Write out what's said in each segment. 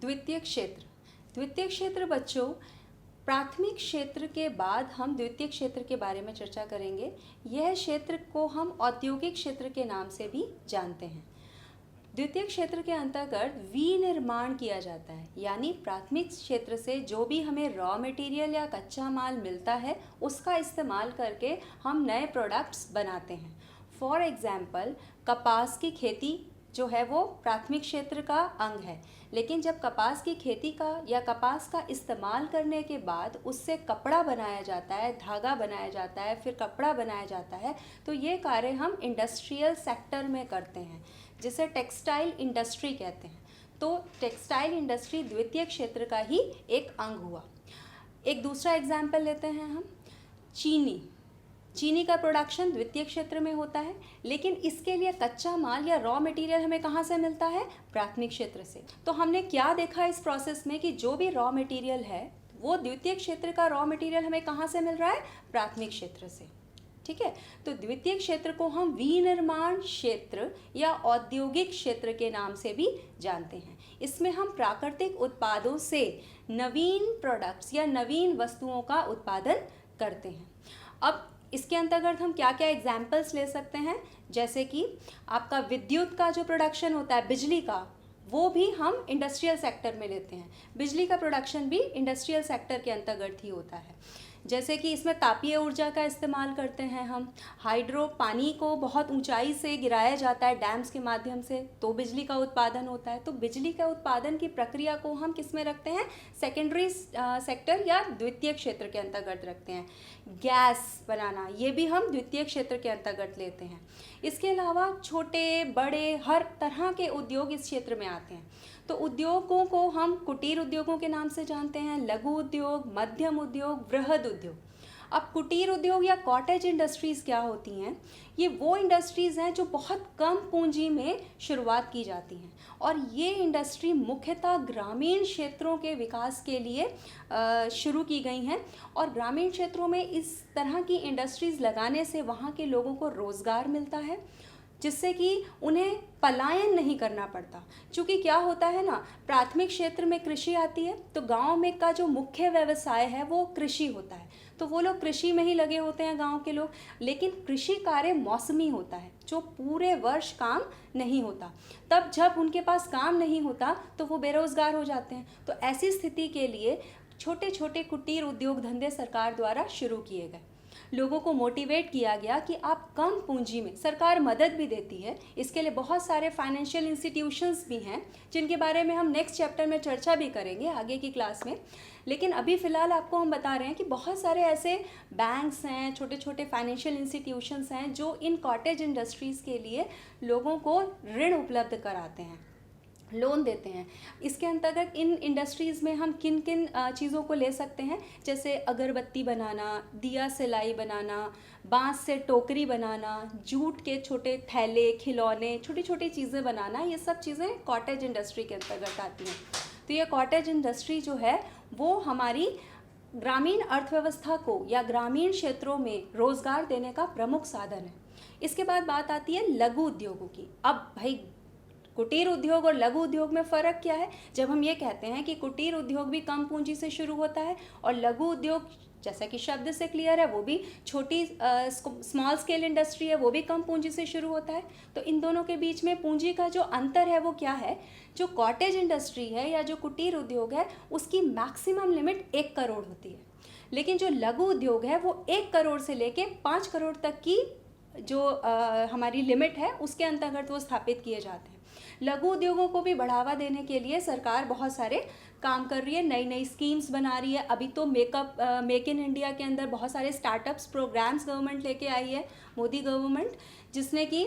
द्वितीय क्षेत्र। द्वितीय क्षेत्र बच्चों, प्राथमिक क्षेत्र के बाद हम द्वितीय क्षेत्र के बारे में चर्चा करेंगे। यह क्षेत्र को हम औद्योगिक क्षेत्र के नाम से भी जानते हैं। द्वितीय क्षेत्र के अंतर्गत विनिर्माण किया जाता है, यानी प्राथमिक क्षेत्र से जो भी हमें रॉ मटेरियल या कच्चा माल मिलता है उसका इस्तेमाल करके हम नए प्रोडक्ट्स बनाते हैं। फॉर एग्जाम्पल, कपास की खेती जो है वो प्राथमिक क्षेत्र का अंग है, लेकिन जब कपास की खेती का या कपास का इस्तेमाल करने के बाद उससे कपड़ा बनाया जाता है, धागा बनाया जाता है, फिर कपड़ा बनाया जाता है, तो ये कार्य हम इंडस्ट्रियल सेक्टर में करते हैं, जिसे टेक्सटाइल इंडस्ट्री कहते हैं। तो टेक्सटाइल इंडस्ट्री द्वितीय क्षेत्र का ही एक अंग हुआ। एक दूसरा एग्जाम्पल लेते हैं हम, चीनी का प्रोडक्शन द्वितीय क्षेत्र में होता है, लेकिन इसके लिए कच्चा माल या रॉ मटेरियल हमें कहाँ से मिलता है? प्राथमिक क्षेत्र से। तो हमने क्या देखा इस प्रोसेस में कि जो भी रॉ मटेरियल है वो द्वितीय क्षेत्र का रॉ मटेरियल हमें कहाँ से मिल रहा है? प्राथमिक क्षेत्र से। ठीक है, तो द्वितीय क्षेत्र को हम विनिर्माण क्षेत्र या औद्योगिक क्षेत्र के नाम से भी जानते हैं। इसमें हम प्राकृतिक उत्पादों से नवीन प्रोडक्ट्स या नवीन वस्तुओं का उत्पादन करते हैं। अब इसके अंतर्गत हम क्या क्या एग्जाम्पल्स ले सकते हैं, जैसे कि आपका विद्युत का जो प्रोडक्शन होता है, बिजली का, वो भी हम इंडस्ट्रियल सेक्टर में लेते हैं। बिजली का प्रोडक्शन भी इंडस्ट्रियल सेक्टर के अंतर्गत ही होता है। जैसे कि इसमें तापीय ऊर्जा का इस्तेमाल करते हैं हम। हाइड्रो, पानी को बहुत ऊंचाई से गिराया जाता है डैम्स के माध्यम से, तो बिजली का उत्पादन होता है। तो बिजली का उत्पादन की प्रक्रिया को हम किस में रखते हैं? सेकेंडरी सेक्टर या द्वितीय क्षेत्र के अंतर्गत रखते हैं। गैस बनाना, ये भी हम द्वितीय क्षेत्र के अंतर्गत लेते हैं। इसके अलावा छोटे बड़े हर तरह के उद्योग इस क्षेत्र में आते हैं। तो उद्योगों को हम कुटीर उद्योगों के नाम से जानते हैं, लघु उद्योग, मध्यम उद्योग, वृहद उद्योग। अब कुटीर उद्योग या कॉटेज इंडस्ट्रीज़ क्या होती हैं? ये वो इंडस्ट्रीज़ हैं जो बहुत कम पूंजी में शुरुआत की जाती हैं, और ये इंडस्ट्री मुख्यतः ग्रामीण क्षेत्रों के विकास के लिए शुरू की गई हैं। और ग्रामीण क्षेत्रों में इस तरह की इंडस्ट्रीज़ लगाने से वहाँ के लोगों को रोज़गार मिलता है, जिससे कि उन्हें पलायन नहीं करना पड़ता। क्योंकि क्या होता है ना, प्राथमिक क्षेत्र में कृषि आती है, तो गांव में का जो मुख्य व्यवसाय है वो कृषि होता है, तो वो लोग कृषि में ही लगे होते हैं गांव के लोग। लेकिन कृषि कार्य मौसमी होता है, जो पूरे वर्ष काम नहीं होता। तब जब उनके पास काम नहीं होता तो वो बेरोजगार हो जाते हैं। तो ऐसी स्थिति के लिए छोटे छोटे कुटीर उद्योग धंधे सरकार द्वारा शुरू किए गए। लोगों को मोटिवेट किया गया कि आप कम पूंजी में, सरकार मदद भी देती है, इसके लिए बहुत सारे फाइनेंशियल इंस्टीट्यूशंस भी हैं, जिनके बारे में हम नेक्स्ट चैप्टर में चर्चा भी करेंगे आगे की क्लास में। लेकिन अभी फ़िलहाल आपको हम बता रहे हैं कि बहुत सारे ऐसे बैंक्स हैं, छोटे छोटे फाइनेंशियल इंस्टीट्यूशंस हैं, जो इन कॉटेज इंडस्ट्रीज़ के लिए लोगों को ऋण उपलब्ध कराते हैं, लोन देते हैं। इसके अंतर्गत इन इंडस्ट्रीज़ में हम किन किन चीज़ों को ले सकते हैं, जैसे अगरबत्ती बनाना, दिया सिलाई बनाना, बांस से टोकरी बनाना, जूट के छोटे थैले, खिलौने, छोटी छोटी चीज़ें बनाना, ये सब चीज़ें कॉटेज इंडस्ट्री के अंतर्गत आती हैं। तो ये कॉटेज इंडस्ट्री जो है वो हमारी ग्रामीण अर्थव्यवस्था को या ग्रामीण क्षेत्रों में रोज़गार देने का प्रमुख साधन है। इसके बाद बात आती है लघु उद्योगों की। अब भाई, कुटीर उद्योग और लघु उद्योग में फ़र्क क्या है? जब हम ये कहते हैं कि कुटीर उद्योग भी कम पूंजी से शुरू होता है और लघु उद्योग, जैसा कि शब्द से क्लियर है, वो भी छोटी स्मॉल स्केल इंडस्ट्री है, वो भी कम पूंजी से शुरू होता है। तो इन दोनों के बीच में पूंजी का जो अंतर है वो क्या है? जो कॉटेज इंडस्ट्री है या जो कुटीर उद्योग है, उसकी मैक्सिमम लिमिट 1 करोड़ होती है, लेकिन जो लघु उद्योग है वो 1 करोड़ से लेके 5 करोड़ तक की जो हमारी लिमिट है उसके अंतर्गत वो स्थापित किए जाते हैं। लघु उद्योगों को भी बढ़ावा देने के लिए सरकार बहुत सारे काम कर रही है, नई नई स्कीम्स बना रही है। अभी तो मेक इन इंडिया के अंदर बहुत सारे स्टार्टअप्स प्रोग्राम्स गवर्नमेंट लेके आई है, मोदी गवर्नमेंट, जिसने कि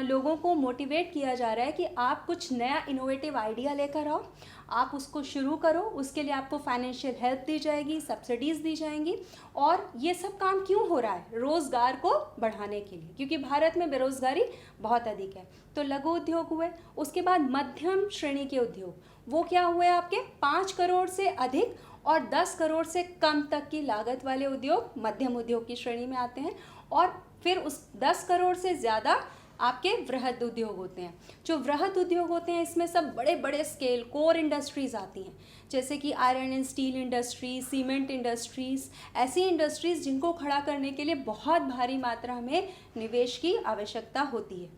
लोगों को मोटिवेट किया जा रहा है कि आप कुछ नया इनोवेटिव आइडिया लेकर आओ, आप उसको शुरू करो, उसके लिए आपको फाइनेंशियल हेल्प दी जाएगी, सब्सिडीज़ दी जाएंगी। और ये सब काम क्यों हो रहा है? रोज़गार को बढ़ाने के लिए, क्योंकि भारत में बेरोज़गारी बहुत अधिक है। तो लघु उद्योग हुए। उसके बाद मध्यम श्रेणी के उद्योग, वो क्या हुए आपके? 5 करोड़ से अधिक और 10 करोड़ से कम तक की लागत वाले उद्योग मध्यम उद्योग की श्रेणी में आते हैं। और फिर उस 10 करोड़ से ज़्यादा आपके वृहद उद्योग होते हैं। जो वृहद उद्योग होते हैं इसमें सब बड़े बड़े स्केल कोर इंडस्ट्रीज़ आती हैं, जैसे कि iron and steel industries, cement industries, ऐसी इंडस्ट्रीज़ जिनको खड़ा करने के लिए बहुत भारी मात्रा में निवेश की आवश्यकता होती है।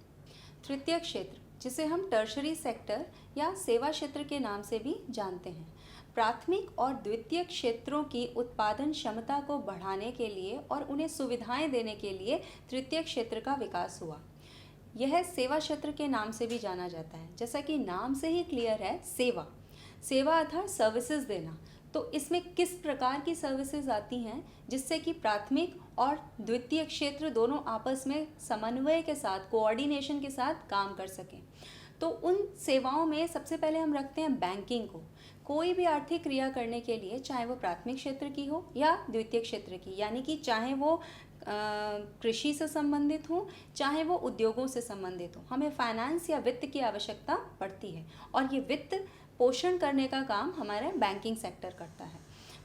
तृतीय क्षेत्र, जिसे हम टर्शरी सेक्टर या सेवा क्षेत्र के नाम से भी जानते हैं, प्राथमिक और द्वितीय क्षेत्रों की उत्पादन क्षमता को बढ़ाने के लिए और उन्हें सुविधाएं देने के लिए तृतीय क्षेत्र का विकास हुआ। यह सेवा क्षेत्र के नाम से भी जाना जाता है। जैसा कि नाम से ही क्लियर है, सेवा, सेवा अर्थात सर्विसेज देना। तो इसमें किस प्रकार की सर्विसेज आती हैं जिससे कि प्राथमिक और द्वितीय क्षेत्र दोनों आपस में समन्वय के साथ, कोऑर्डिनेशन के साथ काम कर सकें। तो उन सेवाओं में सबसे पहले हम रखते हैं बैंकिंग को। कोई भी आर्थिक क्रिया करने के लिए, चाहे वो प्राथमिक क्षेत्र की हो या द्वितीय क्षेत्र की, यानी कि चाहे वो कृषि से संबंधित हो, चाहे वो उद्योगों से संबंधित हो, हमें फाइनेंस या वित्त की आवश्यकता पड़ती है और ये वित्त पोषण करने का काम हमारा बैंकिंग सेक्टर करता है।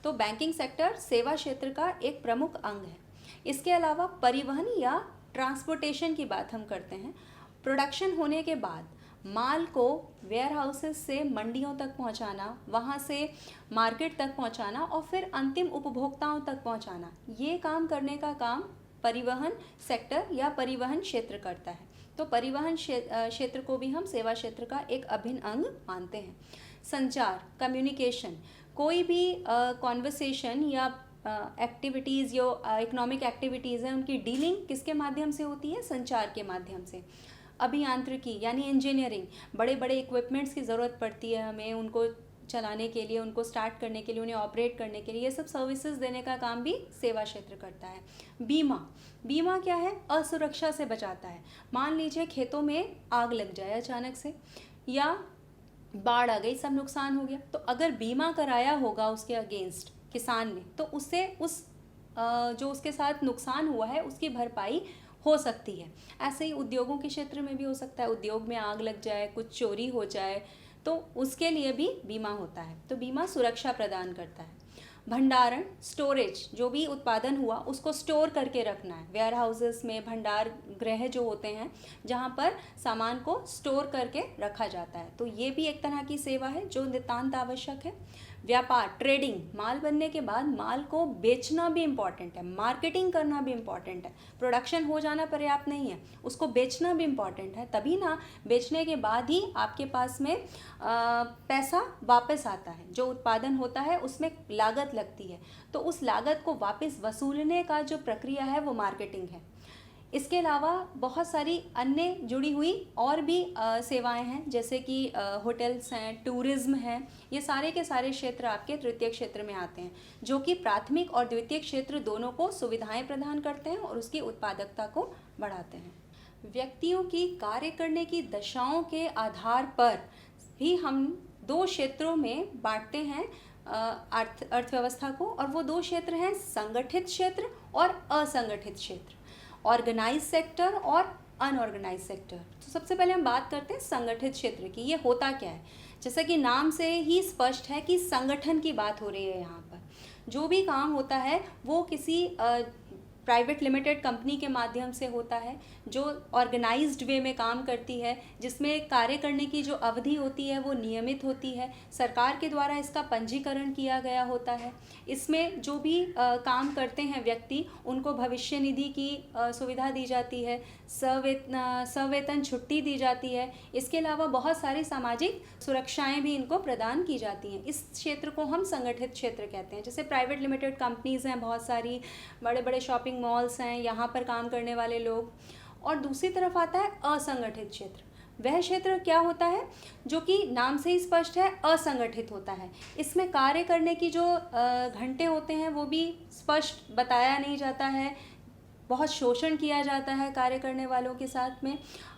तो बैंकिंग सेक्टर सेवा क्षेत्र का एक प्रमुख अंग है। इसके अलावा परिवहन या ट्रांसपोर्टेशन की बात हम करते हैं। प्रोडक्शन होने के बाद माल को वेयर हाउसेस से मंडियों तक पहुंचाना, वहां से मार्केट तक पहुंचाना और फिर अंतिम उपभोक्ताओं तक पहुंचाना, ये काम करने का काम परिवहन सेक्टर या परिवहन क्षेत्र करता है। तो परिवहन क्षेत्र को भी हम सेवा क्षेत्र का एक अभिन्न अंग मानते हैं। संचार, कम्युनिकेशन, कोई भी कॉन्वर्सेशन या एक्टिविटीज़ जो इकोनॉमिक एक्टिविटीज़ हैं उनकी डीलिंग किसके माध्यम से होती है? संचार के माध्यम से। अभियांत्रिकी यानी इंजीनियरिंग, बड़े बड़े इक्विपमेंट्स की ज़रूरत पड़ती है हमें, उनको चलाने के लिए, उनको स्टार्ट करने के लिए, उन्हें ऑपरेट करने के लिए, ये सब सर्विसेज देने का काम भी सेवा क्षेत्र करता है। बीमा, बीमा क्या है? असुरक्षा से बचाता है। मान लीजिए खेतों में आग लग जाए अचानक से, या बाढ़ आ गई, सब नुकसान हो गया, तो अगर बीमा कराया होगा उसके अगेंस्ट किसान ने, तो उससे जो उसके साथ नुकसान हुआ है उसकी भरपाई हो सकती है। ऐसे ही उद्योगों के क्षेत्र में भी हो सकता है, उद्योग में आग लग जाए, कुछ चोरी हो जाए, तो उसके लिए भी बीमा होता है। तो बीमा सुरक्षा प्रदान करता है। भंडारण, स्टोरेज, जो भी उत्पादन हुआ उसको स्टोर करके रखना है। वेयर हाउसेस में भंडार गृह जो होते हैं जहाँ पर सामान को स्टोर करके रखा जाता है, तो ये भी एक तरह की सेवा है जो नितांत आवश्यक है। व्यापार, ट्रेडिंग, माल बनने के बाद माल को बेचना भी इम्पॉर्टेंट है, मार्केटिंग करना भी इम्पॉर्टेंट है। प्रोडक्शन हो जाना पर्याप्त नहीं है, उसको बेचना भी इम्पॉर्टेंट है, तभी ना बेचने के बाद ही आपके पास में पैसा वापस आता है। जो उत्पादन होता है उसमें लागत लगती है, तो उस लागत को वापस वसूलने का जो प्रक्रिया है वो मार्केटिंग है। इसके अलावा बहुत सारी अन्य जुड़ी हुई और भी सेवाएं हैं, जैसे कि होटल्स हैं, टूरिज्म है, ये सारे के सारे क्षेत्र आपके तृतीय क्षेत्र में आते हैं, जो कि प्राथमिक और द्वितीय क्षेत्र दोनों को सुविधाएं प्रदान करते हैं और उसकी उत्पादकता को बढ़ाते हैं। व्यक्तियों की कार्य करने की दशाओं के आधार पर भी हम दो क्षेत्रों में बांटते हैं अर्थव्यवस्था को, और वो दो क्षेत्र हैं संगठित क्षेत्र और असंगठित क्षेत्र, ऑर्गेनाइज सेक्टर और अनऑर्गेनाइज सेक्टर। तो सबसे पहले हम बात करते हैं संगठित क्षेत्र की। ये होता क्या है? जैसा कि नाम से ही स्पष्ट है कि संगठन की बात हो रही है। यहाँ पर जो भी काम होता है वो किसी प्राइवेट लिमिटेड कंपनी के माध्यम से होता है, जो ऑर्गेनाइज्ड वे में काम करती है, जिसमें कार्य करने की जो अवधि होती है वो नियमित होती है, सरकार के द्वारा इसका पंजीकरण किया गया होता है। इसमें जो भी काम करते हैं व्यक्ति, उनको भविष्य निधि की सुविधा दी जाती है, सवेतन छुट्टी दी जाती है। इसके अलावा बहुत सारी सामाजिक सुरक्षाएं भी इनको प्रदान की जाती हैं। इस क्षेत्र को हम संगठित क्षेत्र कहते हैं। जैसे प्राइवेट लिमिटेड कंपनीज़ हैं, बहुत सारी बड़े बड़े शॉपिंग मॉल्स हैं, यहाँ पर काम करने वाले लोग। और दूसरी तरफ आता है असंगठित क्षेत्र। वह क्षेत्र क्या होता है? जो कि नाम से ही स्पष्ट है, असंगठित होता है। इसमें कार्य करने की जो घंटे होते हैं वो भी स्पष्ट बताया नहीं जाता है, बहुत शोषण किया जाता है कार्य करने वालों के साथ में,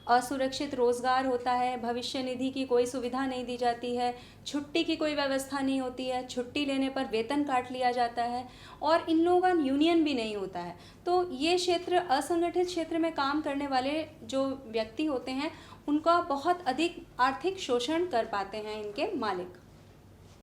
असुरक्षित रोज़गार होता है, भविष्य निधि की कोई सुविधा नहीं दी जाती है, छुट्टी की कोई व्यवस्था नहीं होती है, छुट्टी लेने पर वेतन काट लिया जाता है, और इन लोगों का यूनियन भी नहीं होता है। तो ये क्षेत्र, असंगठित क्षेत्र में काम करने वाले जो व्यक्ति होते हैं, उनका बहुत अधिक आर्थिक शोषण कर पाते हैं इनके मालिक।